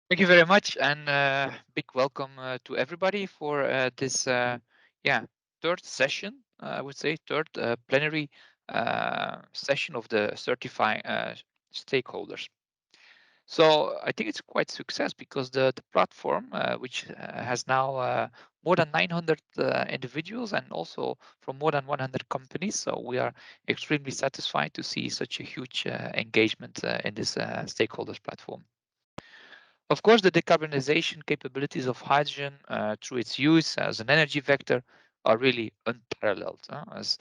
Thank you very much, and big welcome to everybody for this, third session. I would say third plenary session of the CertifHy stakeholders. So I think it's quite success because the platform, which has now more than 900 individuals and also from more than 100 companies. So we are extremely satisfied to see such a huge engagement in this stakeholders platform. Of course, the decarbonization capabilities of hydrogen through its use as an energy vector are really unparalleled. As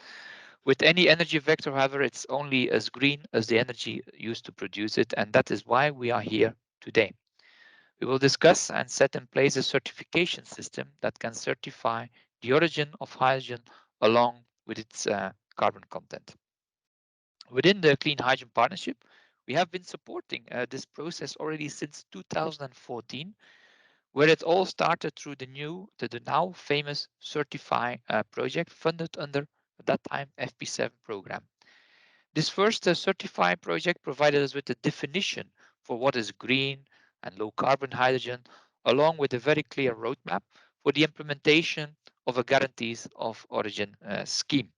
with any energy vector, however, it's only as green as the energy used to produce it, and that is why we are here today. We will discuss and set in place a certification system that can certify the origin of hydrogen along with its carbon content. Within the Clean Hydrogen Partnership, we have been supporting this process already since 2014, where it all started through the now famous CertifHy project funded under, at that time, FP7 program. This first CertifHy project provided us with a definition for what is green and low carbon hydrogen, along with a very clear roadmap for the implementation of a guarantees of origin scheme.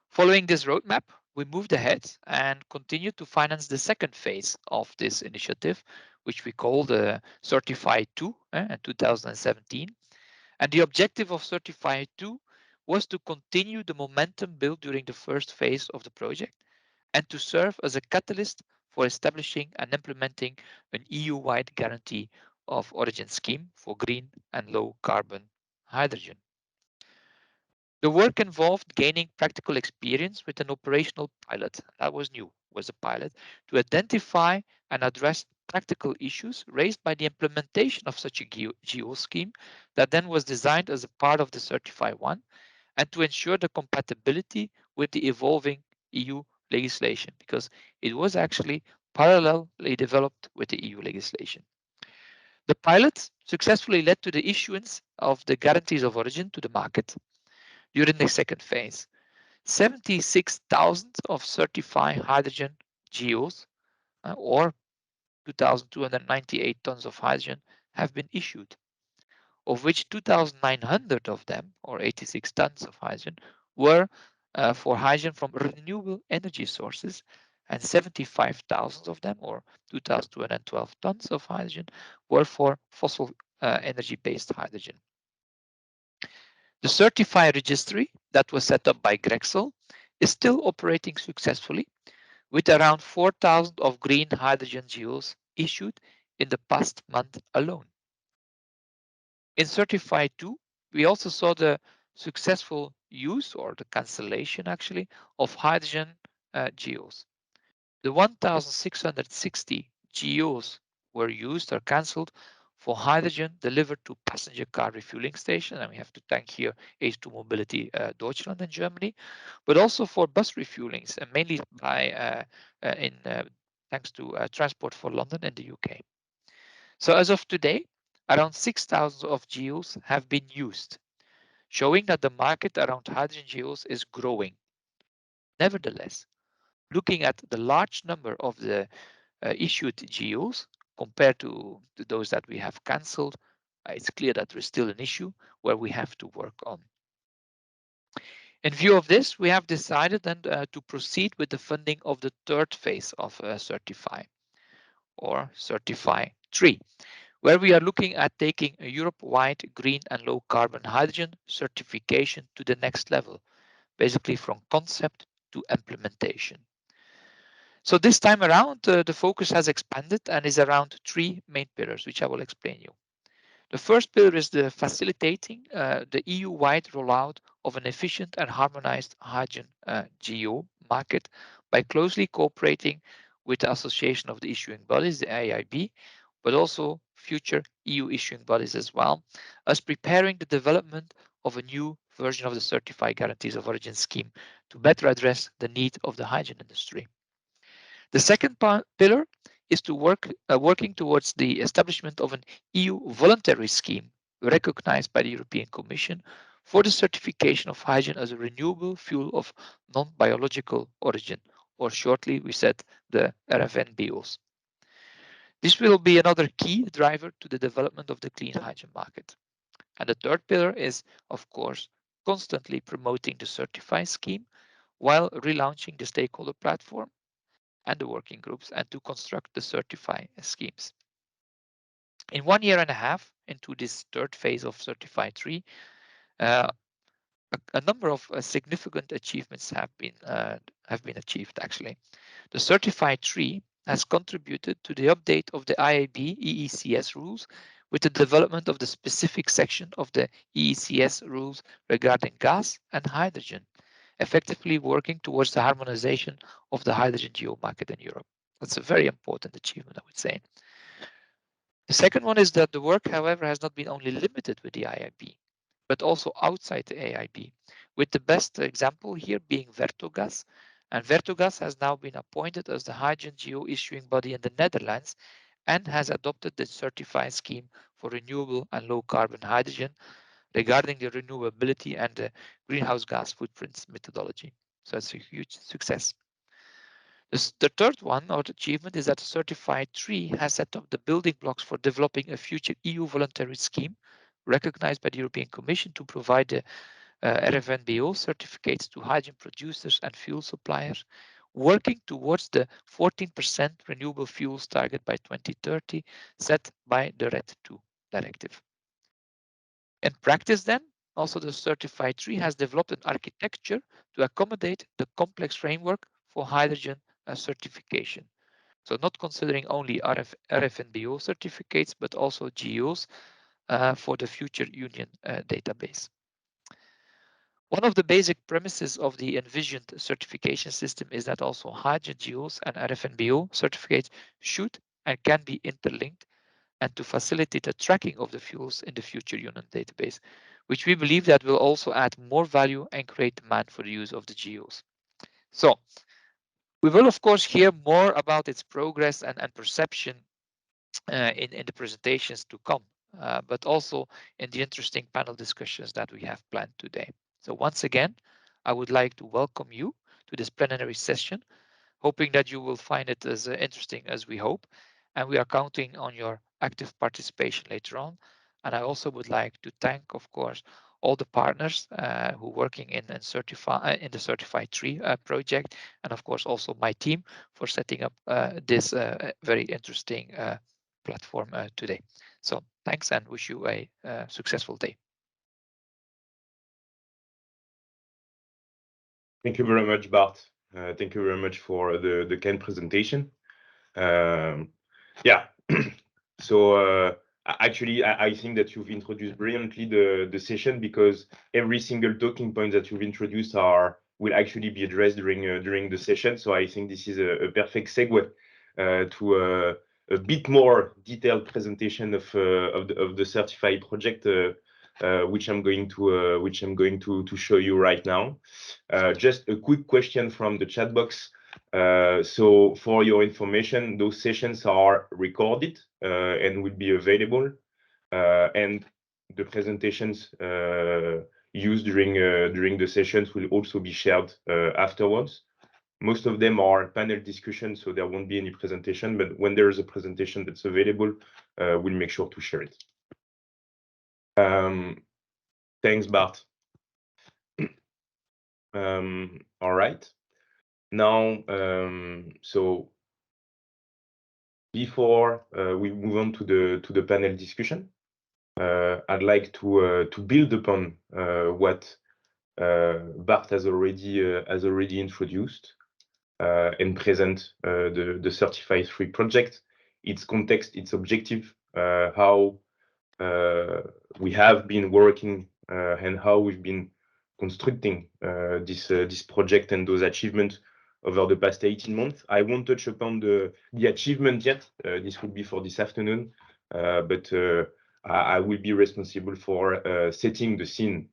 Following this roadmap, we moved ahead and continued to finance the second phase of this initiative, which we call the CertifHy 2 in 2017. And the objective of CertifHy 2 was to continue the momentum built during the first phase of the project and to serve as a catalyst for establishing and implementing an EU-wide guarantee of origin scheme for green and low carbon hydrogen. The work involved gaining practical experience with an operational pilot. That was new, was a pilot, to identify and address practical issues raised by the implementation of such a GO scheme that then was designed as a part of the CertifHy 1 and to ensure the compatibility with the evolving EU legislation because it was actually parallelly developed with the EU legislation. The pilot successfully led to the issuance of the guarantees of origin to the market. During the second phase, 76,000 of certified hydrogen GEOs, or 2,298 tons of hydrogen, have been issued, of which 2,900 of them, or 86 tons of hydrogen, were for hydrogen from renewable energy sources, and 75,000 of them, or 2,212 tons of hydrogen, were for fossil energy-based hydrogen. The CertifHy registry that was set up by Grexel is still operating successfully with around 4,000 of green hydrogen GEOs issued in the past month alone. In CertifHy 2, we also saw the successful use or the cancellation actually of hydrogen GEOs. The 1,660 GEOs were used or cancelled for hydrogen delivered to passenger car refueling stations, and we have to thank here H2 Mobility Deutschland in Germany, but also for bus refuelings, and mainly by thanks to Transport for London in the UK. So as of today, around 6,000 of GEOs have been used, showing that the market around hydrogen GEOs is growing. Nevertheless, looking at the large number of the issued GEOs compared to those that we have cancelled, it's clear that there is still an issue where we have to work on. In view of this, we have decided then to proceed with the funding of the third phase of CertifHy, or CertifHy 3, where we are looking at taking a Europe-wide green and low carbon hydrogen certification to the next level, basically from concept to implementation. So this time around, the focus has expanded and is around three main pillars, which I will explain you. The first pillar is the facilitating the EU-wide rollout of an efficient and harmonized hydrogen GEO market by closely cooperating with the Association of the Issuing Bodies, the AIB, but also future EU issuing bodies as well, as preparing the development of a new version of the Certified Guarantees of Origin scheme to better address the need of the hydrogen industry. The second pillar is to working towards the establishment of an EU voluntary scheme recognized by the European Commission for the certification of hydrogen as a renewable fuel of non-biological origin, or shortly we said the RFNBOs. This will be another key driver to the development of the clean hydrogen market. And the third pillar is, of course, constantly promoting the CertifHy scheme while relaunching the stakeholder platform and the working groups and to construct the CertifHy schemes. In 1.5 years into this third phase of CertifHy 3, a number of significant achievements have been achieved actually. The CertifHy 3 has contributed to the update of the IAB EECS rules with the development of the specific section of the EECS rules regarding gas and hydrogen, effectively working towards the harmonization of the hydrogen GO market in Europe. That's a very important achievement, I would say. The second one is that the work, however, has not been only limited with the IAB, but also outside the AIB, with the best example here being Vertogas. And Vertogas has now been appointed as the hydrogen GO issuing body in the Netherlands and has adopted the CertifHy scheme for renewable and low carbon hydrogen regarding the renewability and the greenhouse gas footprints methodology. So it's a huge success. The third one, or achievement, is that CertifHy 3 has set up the building blocks for developing a future EU voluntary scheme recognized by the European Commission to provide the RFNBO certificates to hydrogen producers and fuel suppliers, working towards the 14% renewable fuels target by 2030 set by the RED II directive. In practice then, also the CertifHy 3 has developed an architecture to accommodate the complex framework for hydrogen certification. So not considering only RFNBO certificates, but also GOs for the future union database. One of the basic premises of the envisioned certification system is that also hydrogen GOs and RFNBO certificates should and can be interlinked and to facilitate the tracking of the fuels in the future union database, which we believe that will also add more value and create demand for the use of the GOs. So we will, of course, hear more about its progress and perception in the presentations to come, but also in the interesting panel discussions that we have planned today. So once again, I would like to welcome you to this plenary session, hoping that you will find it as interesting as we hope. And we are counting on your active participation later on. And I also would like to thank, of course, all the partners who are working in the CertifHy 3 project, and of course also my team for setting up this very interesting platform today. So thanks and wish you a successful day. Thank you very much, Bart. Thank you very much for the kind presentation. Yeah, so actually, I think that you've introduced brilliantly the session, because every single talking point that you've introduced will actually be addressed during the session. So I think this is a perfect segue to a bit more detailed presentation of the CertifHy project, which I'm going to show you right now. Just a quick question from the chat box. So for your information, those sessions are recorded and will be available, and the presentations used during the sessions will also be shared afterwards. Most of them are panel discussions, so there won't be any presentation, but when there is a presentation that's available, we'll make sure to share it. Thanks, Bart. All right. Now, so before we move on to the panel discussion, I'd like to build upon what Bart has already introduced and present the CertifHy 3 project, its context, its objective, how we have been working and how we've been constructing this project and those achievements over the past 18 months. I won't touch upon the achievement yet. This will be for this afternoon, but I will be responsible for setting the scene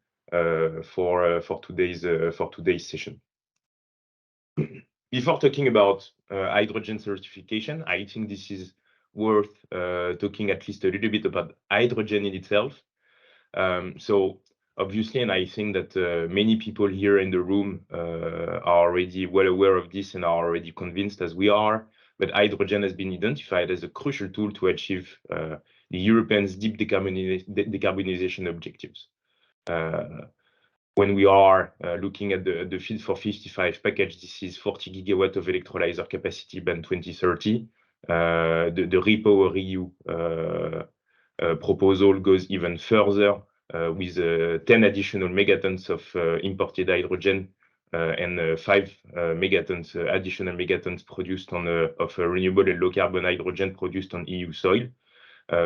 for today's session. Before talking about hydrogen certification, I think this is worth talking at least a little bit about hydrogen in itself. So obviously, and I think that many people here in the room are already well aware of this and are already convinced, as we are, but hydrogen has been identified as a crucial tool to achieve the Europeans' deep decarbonization objectives. When we are looking at the Fit for 55 package, this is 40 gigawatt of electrolyzer capacity by 2030. The REPowerEU proposal goes even further with 10 additional megatons of imported hydrogen and 5 megatons, additional megatons produced on of renewable and low carbon hydrogen produced on EU soil.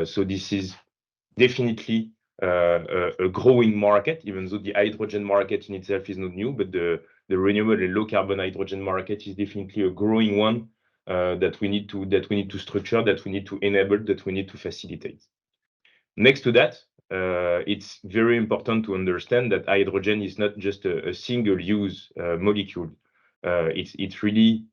So this is definitely a growing market, even though the hydrogen market in itself is not new, but the renewable and low carbon hydrogen market is definitely a growing one that we need to structure, that we need to enable, that we need to facilitate. Next to that, it's very important to understand that hydrogen is not just a single-use molecule. It's really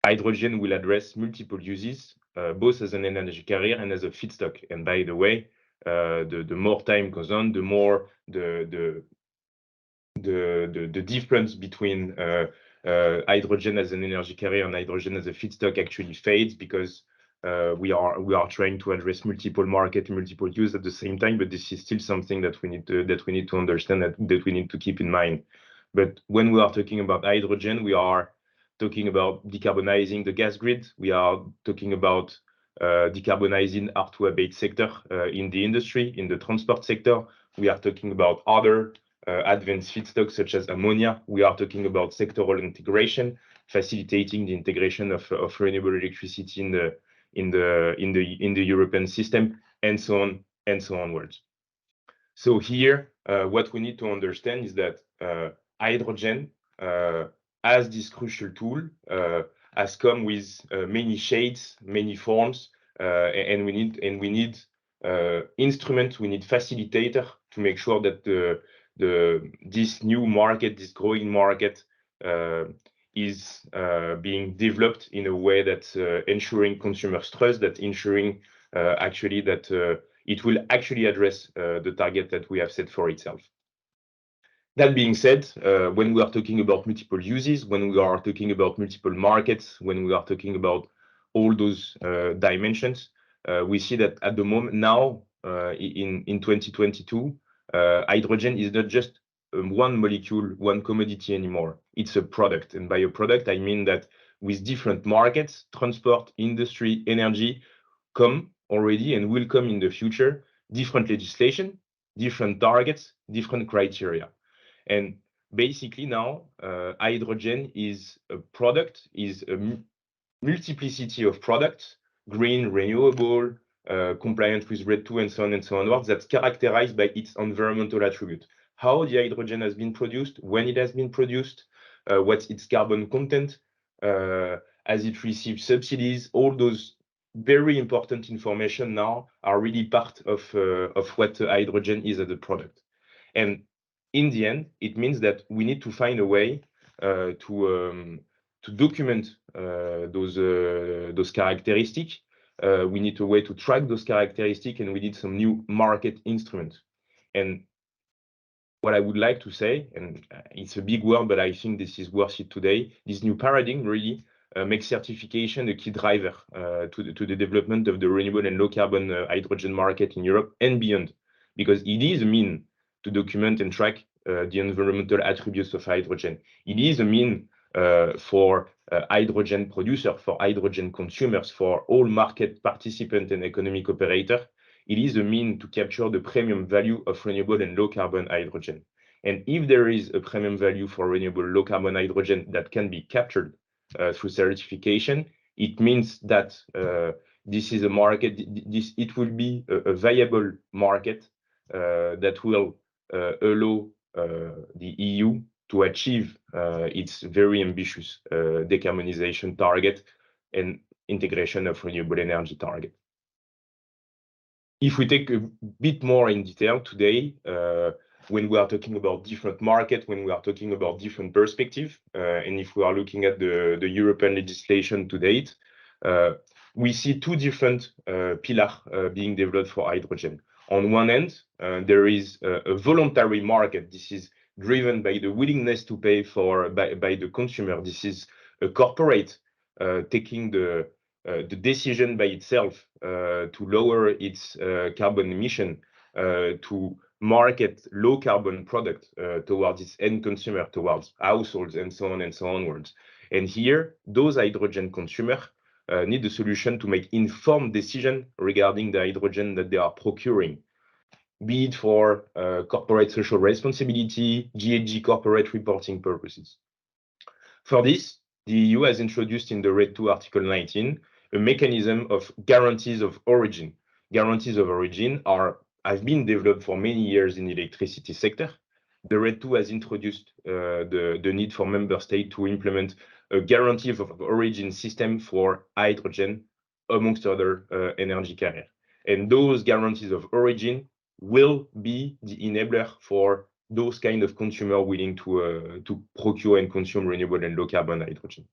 hydrogen will address multiple uses, both as an energy carrier and as a feedstock. And by the way, the more time goes on, the more the difference between hydrogen as an energy carrier and hydrogen as a feedstock actually fades, because we are trying to address multiple market, multiple use at the same time. But this is still something that we need to understand, that we need to keep in mind. But when we are talking about hydrogen, we are talking about decarbonizing the gas grid. We are talking about decarbonizing hard-to-abate sector in the industry, in the transport sector. We are talking about other advanced feedstocks such as ammonia. We are talking about sectoral integration, facilitating the integration of renewable electricity in the European system, and so on and so onwards. So here, what we need to understand is that hydrogen, as this crucial tool, has come with many shades, many forms, and we need instruments, we need facilitator to make sure that this new market, this growing market, is being developed in a way that's ensuring consumers' trust, that ensuring actually that it will actually address the target that we have set for itself. That being said, when we are talking about multiple uses, when we are talking about multiple markets, when we are talking about all those dimensions, we see that at the moment now, in 2022, hydrogen is not just one molecule, one commodity anymore. It's a product. And by a product, I mean that with different markets, transport, industry, energy, come already and will come in the future, different legislation, different targets, different criteria. And basically now, hydrogen is a product, is a multiplicity of products, green, renewable, compliant with RED II, and so on and so on, that's characterized by its environmental attribute. How the hydrogen has been produced, when it has been produced, what's its carbon content, as it receives subsidies, all those very important information now are really part of what hydrogen is as a product. And in the end, it means that we need to find a way to document those characteristics. We need a way to track those characteristics, and we need some new market instruments. And what I would like to say, and it's a big word, but I think this is worth it today, this new paradigm really makes certification a key driver to the development of the renewable and low carbon hydrogen market in Europe and beyond, because it is a mean to document and track the environmental attributes of hydrogen. It is a mean for hydrogen producers, for hydrogen consumers, for all market participants and economic operators. It is a mean to capture the premium value of renewable and low carbon hydrogen. And if there is a premium value for renewable low carbon hydrogen that can be captured through certification, it means that this is a market, it will be a viable market that will allow the EU to achieve its very ambitious decarbonization target and integration of renewable energy target. If we take a bit more in detail today, when we are talking about different markets, when we are talking about different perspectives, and if we are looking at the European legislation to date, we see two different pillars being developed for hydrogen. On one end, there is a voluntary market. This is driven by the willingness to pay by the consumer. This is a corporate taking the decision by itself to lower its carbon emission, to market low carbon product towards its end consumer, towards households, and so on and so onwards. And here, those hydrogen consumers need a solution to make informed decision regarding the hydrogen that they are procuring, be it for corporate social responsibility, GHG corporate reporting purposes. For this, the EU has introduced in the RED II Article 19 a mechanism of guarantees of origin. Guarantees of origin have been developed for many years in the electricity sector. The RED II has introduced the need for member states to implement a guarantee of origin system for hydrogen, amongst other energy carriers. And those guarantees of origin will be the enabler for those kind of consumers willing to procure and consume renewable and low carbon hydrogen.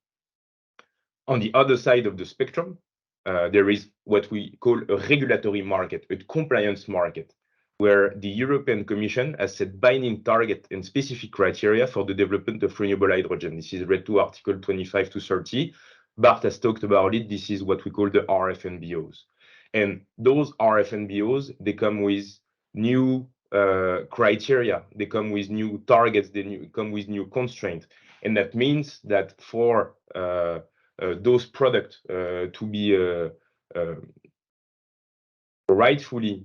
On the other side of the spectrum, there is what we call a regulatory market, a compliance market, where the European Commission has set binding target and specific criteria for the development of renewable hydrogen. This is RED II Article 25 to 30. Bart has talked about it. This is what we call the RFNBOs. And those RFNBOs, they come with new criteria, they come with new targets, they come with new constraints. And that means that for those products to be rightfully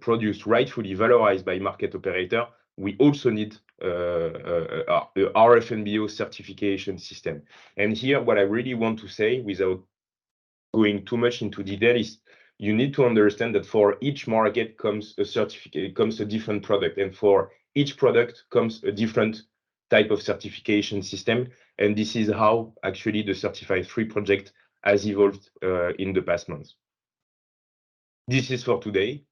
produced, rightfully valorized by market operator, we also need the RFNBO certification system. And here, what I really want to say, without going too much into detail, is you need to understand that for each market comes a certificate, comes a different product, and for each product comes a different type of certification system. And this is how actually the CertifHy 3 project has evolved in the past months. This is for today.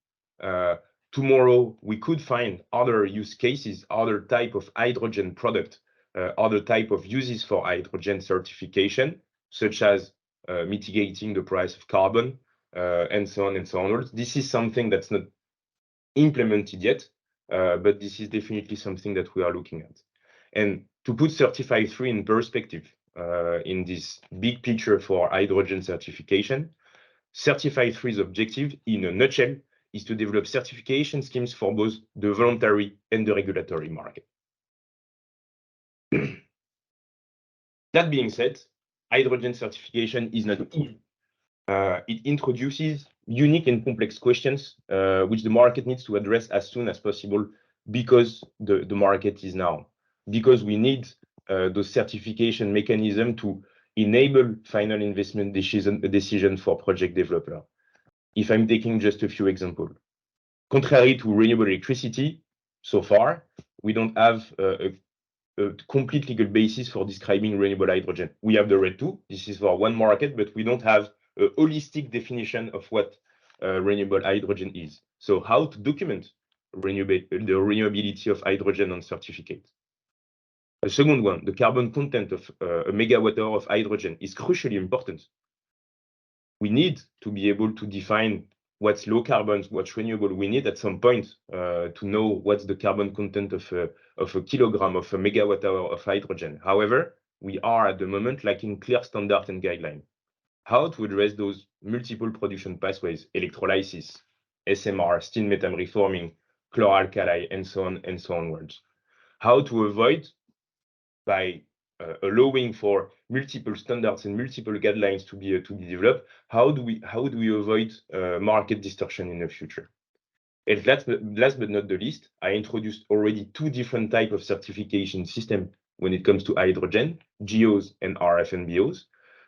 Tomorrow, we could find other use cases, other type of hydrogen product, other type of uses for hydrogen certification, such as mitigating the price of carbon, and so on and so on. This is something that's not implemented yet, but this is definitely something that we are looking at. And to put CertifHy 3 in perspective, in this big picture for hydrogen certification, CertifHy 3's objective, in a nutshell, is to develop certification schemes for both the voluntary and the regulatory market. That being said, hydrogen certification is not easy. It introduces unique and complex questions, which the market needs to address as soon as possible, because the market is now. Because we need those certification mechanism to enable final investment decision for project developer. If I'm taking just a few examples, contrary to renewable electricity, so far, we don't have a complete legal basis for describing renewable hydrogen. We have the RED II, this is for one market, but we don't have a holistic definition of what renewable hydrogen is. So how to document the renewability of hydrogen on certificate? A second one, the carbon content of a megawatt hour of hydrogen is crucially important. We need to be able to define what's low carbon, what's renewable. We need at some point to know what's the carbon content of a kilogram of a megawatt hour of hydrogen. However, we are at the moment lacking clear standard and guideline. How to address those multiple production pathways, electrolysis, SMR, steam methane reforming, chloralkali, and so on and so onwards. How to avoid, by allowing for multiple standards and multiple guidelines to be developed, how do we avoid market distortion in the future? And last but not the least, I introduced already two different types of certification system when it comes to hydrogen, GOs and RFNBOs.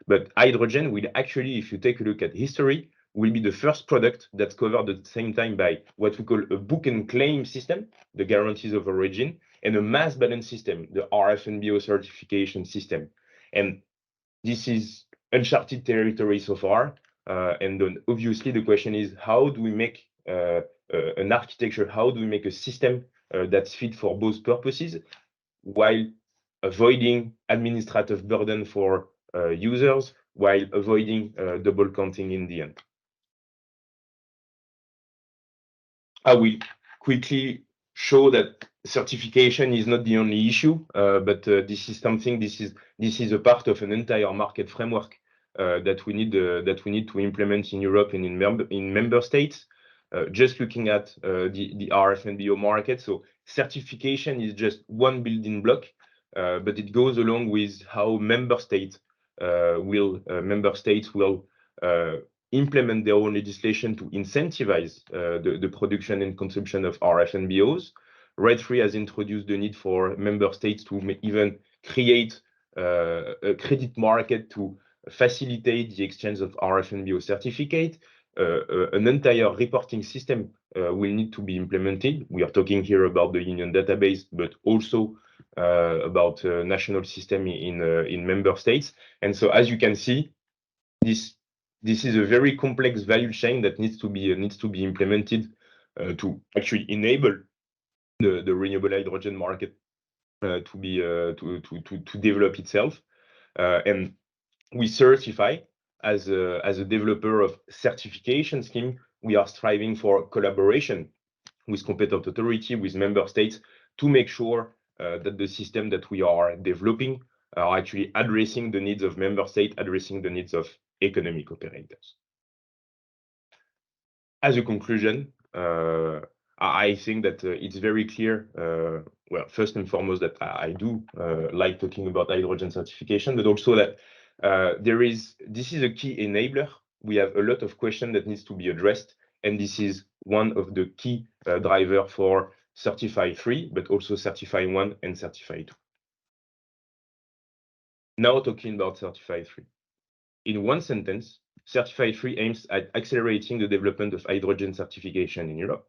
But hydrogen will actually, if you take a look at history, will be the first product that's covered at the same time by what we call a book and claim system, the guarantees of origin, and a mass balance system, the RFNBO certification system. And this is uncharted territory so far. And then obviously the question is, how do we make an architecture, how do we make a system that's fit for both purposes, while avoiding administrative burden for users, while avoiding double counting in the end. I will quickly show that certification is not the only issue, but this is something. This is a part of an entire market framework that we need to implement in Europe and in member states. Just looking at the RFNBO market, so certification is just one building block, but it goes along with how member states will implement their own legislation to incentivize the production and consumption of RFNBOs. RED III has introduced the need for member states to even create a credit market to facilitate the exchange of RFNBO certificate. An entire reporting system will need to be implemented. We are talking here about the union database, but also about national system in member states. And so, as you can see, this is a very complex value chain that needs to be implemented to actually enable the renewable hydrogen market to develop itself. And we CertifHy, as a developer of certification scheme, we are striving for collaboration with competent authority, with member states, to make sure that the system that we are developing are actually addressing the needs of member states, addressing the needs of economic operators. As a conclusion, I think that it's very clear, well, first and foremost, that I do like talking about hydrogen certification, but also that this is a key enabler. We have a lot of questions that needs to be addressed, and this is one of the key driver for CertifHy 3, but also CertifHy 1 and CertifHy 2. Now talking about CertifHy 3. In one sentence, CertifHy 3 aims at accelerating the development of hydrogen certification in Europe,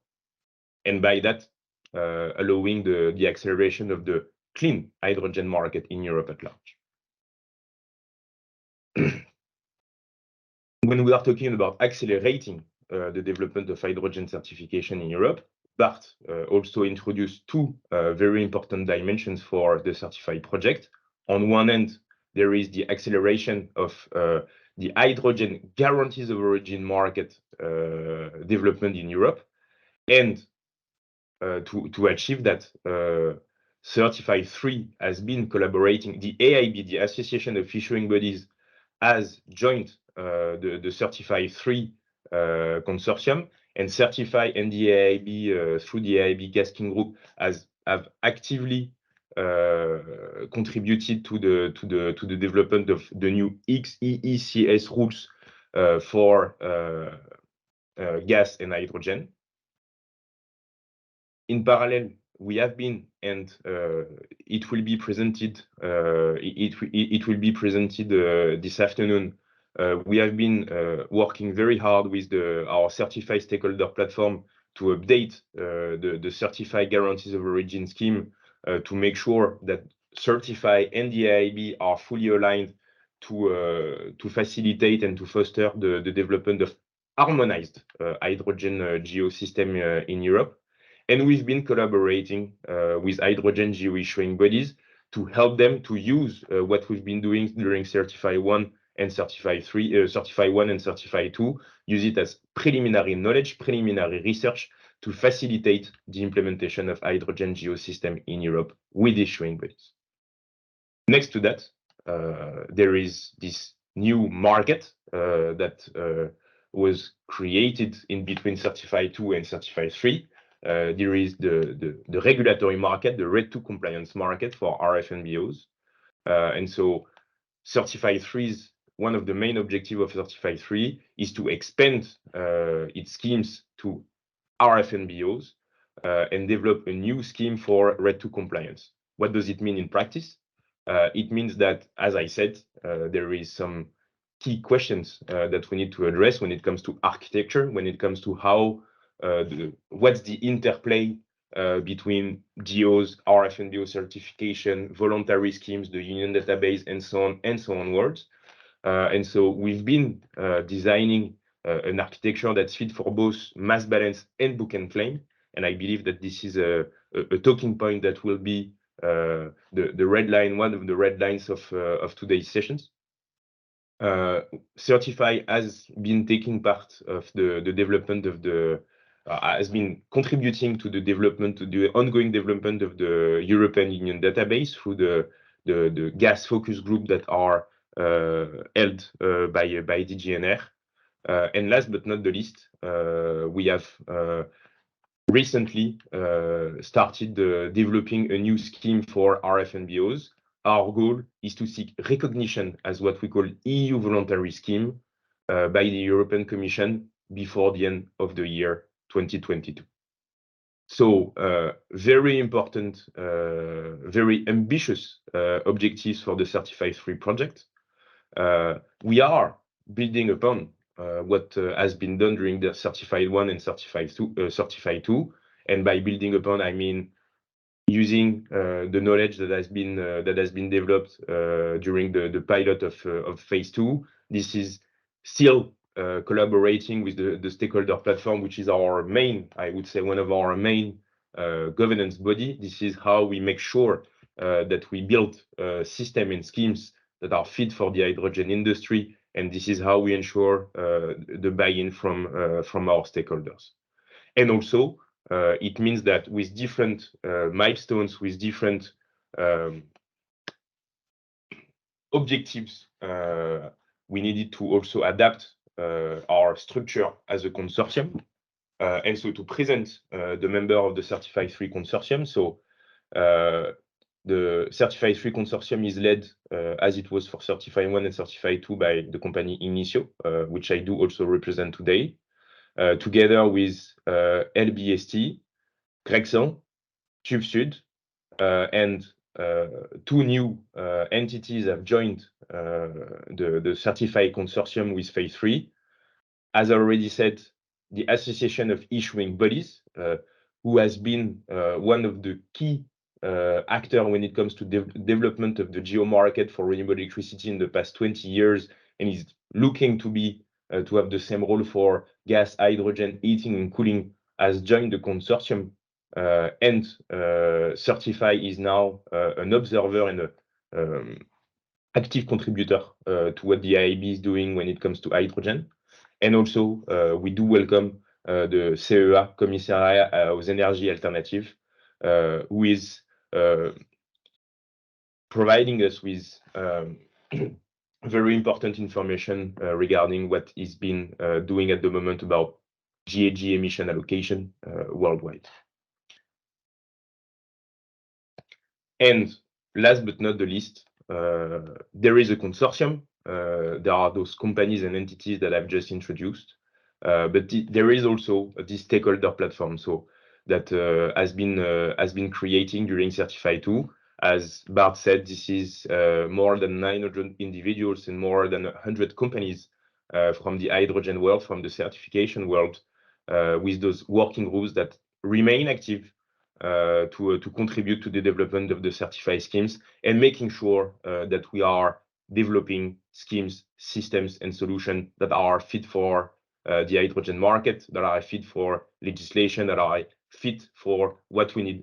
and by that, allowing the acceleration of the clean hydrogen market in Europe at large. When we are talking about accelerating the development of hydrogen certification in Europe, Bart also introduced two very important dimensions for the CertifHy project. On one end, there is the acceleration of the hydrogen guarantees of origin market development in Europe. And to achieve that, CertifHy 3 has been collaborating. The AIB, the Association of Issuing Bodies, has joined the CertifHy 3 consortium, and CertifHy and the AIB through the AIB Gasking Group have actively contributed to the development of the new XEECS rules for gas and hydrogen. In parallel, we have been, and it will be presented. It will be presented this afternoon. We have been working very hard with our CertifHy stakeholder platform to update the CertifHy guarantees of origin scheme to make sure that CertifHy and the AIB are fully aligned to facilitate and to foster the development of harmonized hydrogen GO system in Europe. And we've been collaborating with hydrogen GO issuing bodies to help them to use what we've been doing during CertifHy 1 and CertifHy 3, CertifHy 1 and CertifHy 2, use it as preliminary knowledge, preliminary research to facilitate the implementation of hydrogen GO system in Europe with issuing bodies. Next to that, there is this new market that was created in between CertifHy 2 and CertifHy 3. There is the regulatory market, the RED II compliance market for RFNBOs. And so CertifHy 3's one of the main objectives of CertifHy 3 is to expand its schemes to RFNBOs and develop a new scheme for RED II compliance. What does it mean in practice? It means that, as I said, there is some key questions that we need to address when it comes to architecture, when it comes to how what's the interplay between GOs, RFNBO certification, voluntary schemes, the union database, and so on and so onwards. And so we've been designing an architecture that's fit for both mass balance and book and claim. And I believe that this is a talking point that will be the red line, one of the red lines of today's sessions. CertifHy has been taking part of the development of the has been contributing to the development, to the ongoing development of the European Union database through the gas focus group that are held by DGNR. And last but not the least, we have recently started developing a new scheme for RFNBOs. Our goal is to seek recognition as what we call EU voluntary scheme by the European Commission before the end of the year 2022. So very important, very ambitious objectives for the CertifHy 3 project. We are building upon what has been done during the CertifHy 1 and CertifHy 2. And by building upon, I mean using the knowledge that has been developed during the pilot of phase 2. This is still collaborating with the stakeholder platform, which is our main, I would say, one of our main governance body. This is how we make sure that we build system and schemes that are fit for the hydrogen industry, and this is how we ensure the buy-in from our stakeholders. And also, it means that with different milestones, with different objectives, we needed to also adapt our structure as a consortium, and so to present the member of the CertifHy 3 consortium. So the CertifHy 3 consortium is led, as it was for CertifHy 1 and CertifHy 2, by the company Hinicio, which I do also represent today, together with LBST, Boisson, Tube Sud, and two new entities have joined the CertifHy consortium with phase 3. As I already said, the Association of Issuing Bodies, who has been one of the key actor when it comes to development of the geo market for renewable electricity in the past 20 years, and is looking to be to have the same role for gas, hydrogen, heating and cooling, has joined the consortium, and CertifHy is now an observer and a active contributor to what the IAB is doing when it comes to hydrogen. And also, we do welcome the CEA, Commissariat aux énergies alternatives, who is providing us with very important information regarding what is being doing at the moment about GHG emission allocation worldwide. And last but not the least, there is a consortium. There are those companies and entities that I've just introduced, but there is also this stakeholder platform, so that has been creating during CertifHy 2. As Bart said, this is more than 900 individuals and more than 100 companies from the hydrogen world, from the certification world, with those working groups that remain active to contribute to the development of the CertifHy schemes, and making sure that we are developing schemes, systems, and solutions that are fit for the hydrogen market, that are fit for legislation, that are fit for what we need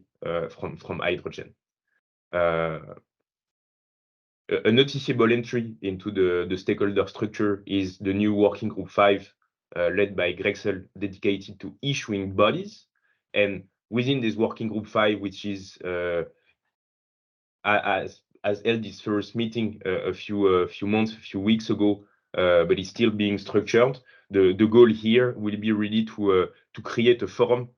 from hydrogen. A noticeable entry into the stakeholder structure is the new working group 5, led by Grexel, dedicated to issuing bodies. And within this working group 5, which is has held its first meeting a few weeks ago, but it's still being structured. The goal here will be really to create a forum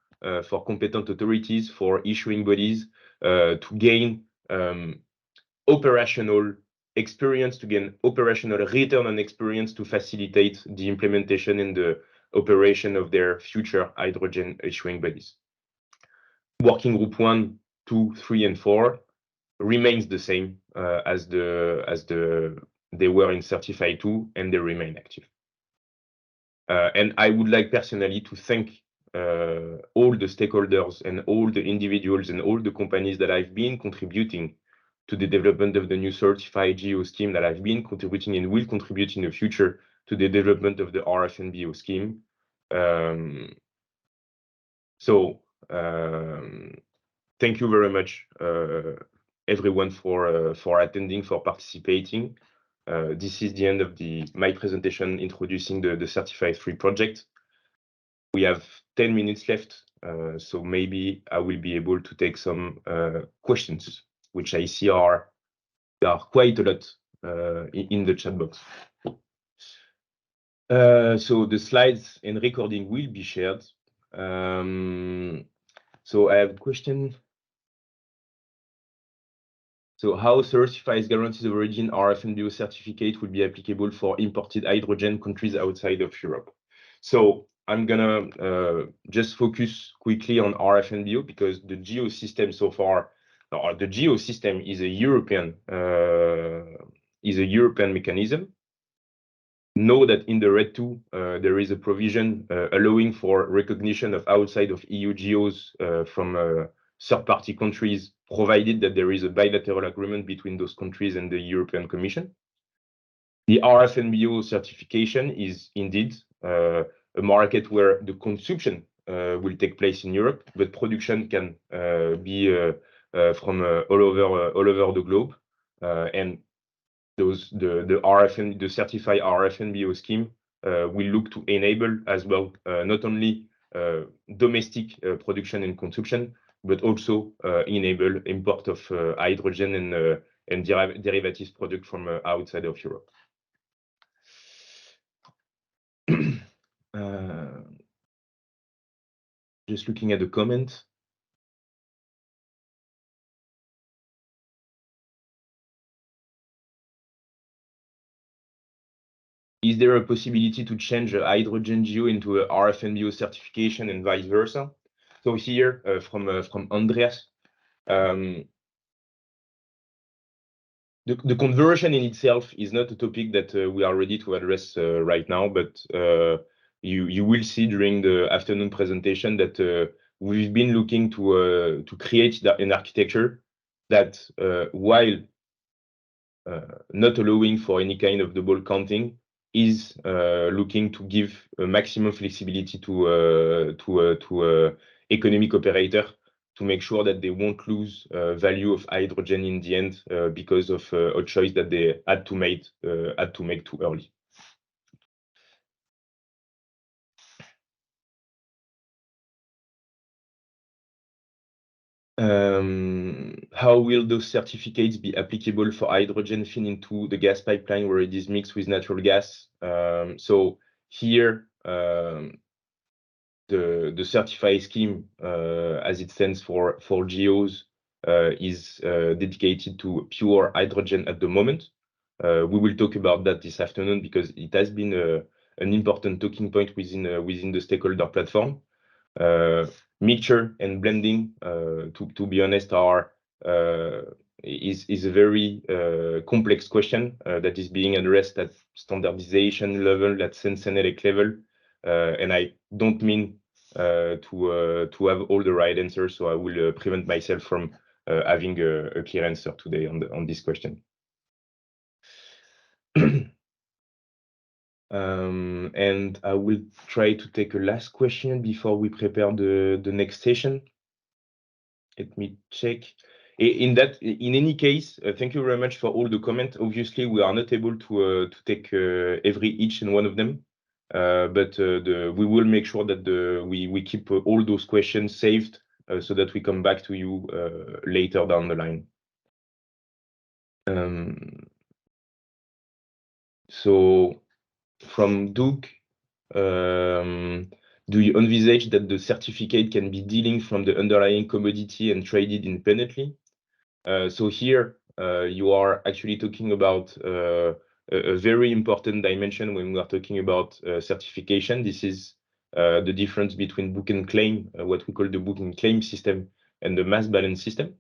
for competent authorities, for issuing bodies, to gain operational experience, to gain operational return on experience, to facilitate the implementation and the operation of their future hydrogen issuing bodies. Working group 1, 2, 3, and 4 remains the same as they were in CertifHy 2, and they remain active. And I would like personally to thank all the stakeholders and all the individuals and all the companies that have been contributing to the development of the new CertifHy GO scheme, that have been contributing and will contribute in the future to the development of the RFNBO scheme. Thank you very much, everyone, for attending, for participating. This is the end of my presentation introducing the CertifHy 3 project. We have 10 minutes left, so maybe I will be able to take some questions, which I see are quite a lot in the chat box. So the slides and recording will be shared. So I have a question. So how CertifHy's guarantees of origin RFNBO certificate will be applicable for imported hydrogen countries outside of Europe? So I'm gonna just focus quickly on RFNBO because the GO system so far, or the GO system is a European mechanism. Know that in the RED 2 there is a provision allowing for recognition of outside of EU GOs from third-party countries, provided that there is a bilateral agreement between those countries and the European Commission. The RFNBO certification is indeed a market where the consumption will take place in Europe, but production can be from all over the globe. And the CertifHy RFNBO scheme will look to enable as well not only domestic production and consumption, but also enable import of hydrogen and derivatives product from outside of Europe. Just looking at the comment. Is there a possibility to change a hydrogen GO into a RFNBO certification and vice versa? So here from Andreas, the conversion in itself is not a topic that we are ready to address right now, but you will see during the afternoon presentation that we've been looking to create an architecture that while not allowing for any kind of double counting, is looking to give a maximum flexibility to economic operator to make sure that they won't lose value of hydrogen in the end because of a choice that they had to make too early. How will those certificates be applicable for hydrogen feed into the gas pipeline where it is mixed with natural gas? So here, the CertifHy scheme, as it stands for GOs, is dedicated to pure hydrogen at the moment. We will talk about that this afternoon because it has been an important talking point within the stakeholder platform. Mixture and blending, to be honest, is a very complex question that is being addressed at standardization level, at Sensenelec level, and I don't mean to have all the right answers, so I will prevent myself from having a clear answer today on this question. And I will try to take a last question before we prepare the next session. Let me check. In any case, thank you very much for all the comments. Obviously, we are not able to take each and one of them, but we will make sure that we keep all those questions saved so that we come back to you later down the line. So from Duke, do you envisage that the certificate can be dealing from the underlying commodity and traded independently? So here you are actually talking about a very important dimension when we are talking about certification. This is the difference between book and claim, what we call the book and claim system, and the mass balance system.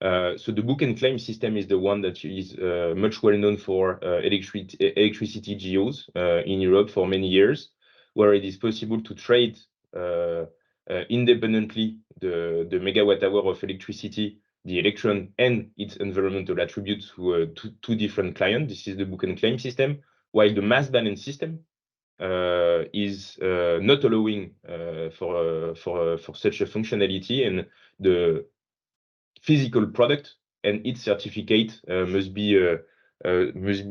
So the book and claim system is the one that is much well known for electricity GOs in Europe for many years, where it is possible to trade independently the megawatt hour of electricity, the electron, and its environmental attributes to two different clients. This is the book and claim system, while the mass balance system is not allowing for such a functionality, and the physical product and its certificate must be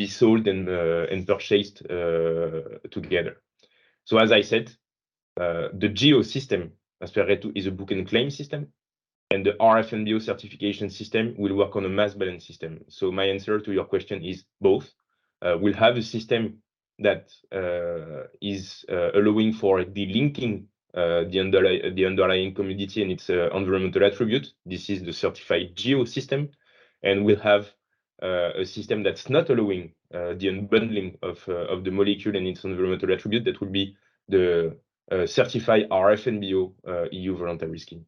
sold and purchased together. So as I said, The GO system, as per RED2, is a book and claim system, and the RFNBO certification system will work on a mass balance system. So my answer to your question is both. We'll have a system that is allowing for delinking the underlying commodity and its environmental attribute. This is the CertifHy GO system. And we'll have a system that's not allowing the unbundling of the molecule and its environmental attribute. That will be the CertifHy RFNBO EU voluntary scheme.